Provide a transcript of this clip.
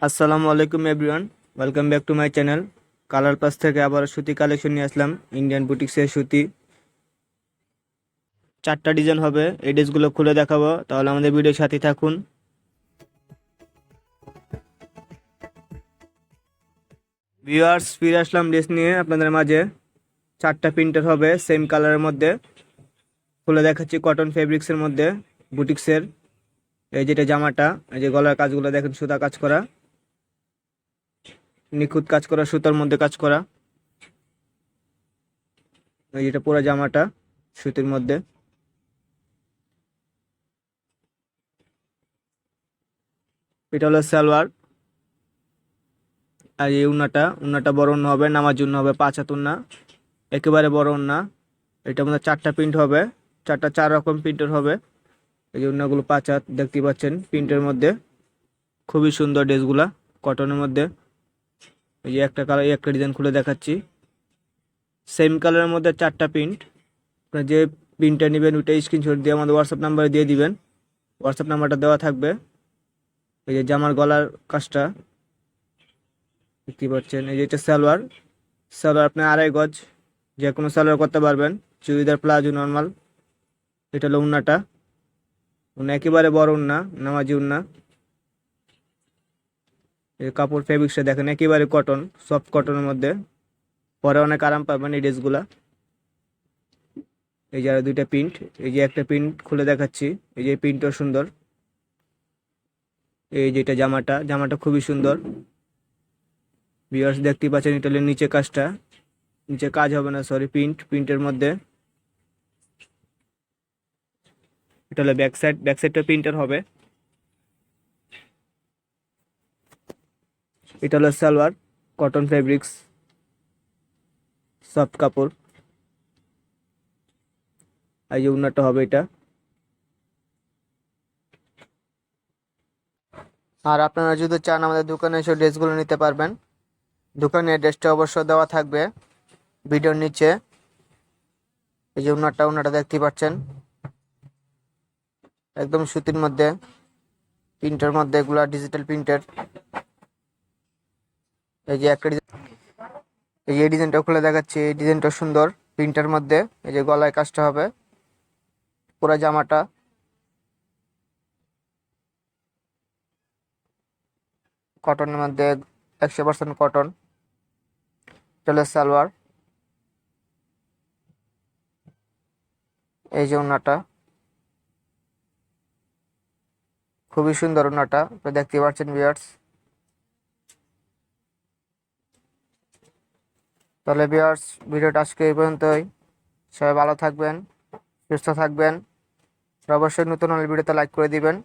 আসসালামু আলাইকুম everyone, welcome back to my channel. Colour plus থেকে আবার সুতি কালেকশন নিয়ে আসলাম। ইন্ডিয়ান বুটিক্সের সুতি 4টা ডিজাইন হবে, এই ড্রেসগুলো খুলে দেখাবো, তাহলে আমাদের ভিডিওর সাথে থাকুন। ভিউয়ার্স, ফিরে আসলাম ড্রেস নিয়ে আপনাদের মাঝে। 4টা প্রিন্টার হবে সেম কালারের মধ্যে, খুলে দেখাচ্ছি। কটন ফেব্রিক্সের মধ্যে বুটিক্সের। এই যেটা জামাটা, এই যে গলার কাজগুলো দেখেন, সুতা কাজ করা, নিখুঁত কাজ করা, সুতার মধ্যে কাজ করা। এই যেটা পুরো জামাটা সুতির মধ্যে। এটা হলো সালোয়ার। আর এই উন্নাটা বড় উন্না হবে, নামার জন্য হবে 5 হাত উন্না, একেবারে বড় উন্না। এটার মধ্যে 4টা প্রিন্ট হবে, 4 রকম প্রিন্টের হবে। এই যে উন্নাগুলো 5 হাত দেখতে পাচ্ছেন প্রিন্টের মধ্যে। খুবই সুন্দর ড্রেসগুলা, কটনের মধ্যে। এই যে একটা কালার, একটা ডিজাইন খুলে দেখাচ্ছি। সেম কালারের মধ্যে 4টা প্রিন্ট। আপনার যে প্রিন্টটা নেবেন ওইটা স্ক্রিনশট দিয়ে আমাদের হোয়াটসঅ্যাপ নাম্বারে দিয়ে দিবেন। হোয়াটসঅ্যাপ নাম্বারটা দেওয়া থাকবে। এই যে জামার গলার কাজটা দেখতে পাচ্ছেন। এই যে এটা সালোয়ার। সালোয়ার আপনি 2.5 গজ যে কোনো সালোয়ার করতে পারবেন, চুড়িদার, প্লাজো, নর্মাল। এটা হলো উন্নাটা। উন্না একেবারে বড় উন্না, নামাজি উন্না। এই কাপড় ফেব্রিক্সটা দেখেন, একেবারে কটন, সফট কটনের মধ্যে। পরে অনেক আরাম পাবেন এই ড্রেসগুলা। এই যে আর 2টা প্রিন্ট। এই যে একটা প্রিন্ট খুলে দেখাচ্ছি, এই যে প্রিন্টটা সুন্দর। এই যেটা জামাটা খুবই সুন্দর। ভিউয়ার্স দেখতে পাচ্ছেন, এটা হলো নিচে কাজটা। নিচে কাজ হবে না, সরি, প্রিন্টের মধ্যে। এটা হলো ব্যাক সাইডটা প্রিন্টার হবে। এটা হলো সালোয়ার, কটন ফেব্রিক্স, সফট কাপড়। এই যে উন্নাটা হবে এটা। আর আপনারা যদি চান আমাদের দোকানে এসে ড্রেসগুলো নিতে পারবেন। দোকানের অ্যাড্রেসটা অবশ্য দেওয়া থাকবে ভিডিওর নিচে। এই যে উন্নাটা দেখতে পাচ্ছেন, একদম সুতির মধ্যে, প্রিন্টের মধ্যে, এগুলা ডিজিটাল প্রিন্টের। এই যে একটা এই যে ডিজাইনটা খুলে দেখাচ্ছি, এই ডিজাইনটা সুন্দর প্রিন্টের মধ্যে। এই যে গলায় কাজটা হবে, পুরো জামাটা কটনের মধ্যে, 100% কটন। চলে সালোয়ার। এই যে উন্নাটা, খুবই সুন্দর উন্নাটা, আপনি দেখতে পাচ্ছেন ভিউয়ার্স। তাহলে ভিউয়ার্স, ভিডিওটা আজকে এই পর্যন্তই। সবাই ভালো থাকবেন, সুস্থ থাকবেন। আর অবশ্যই নতুন হলে ভিডিওতে লাইক করে দিবেন।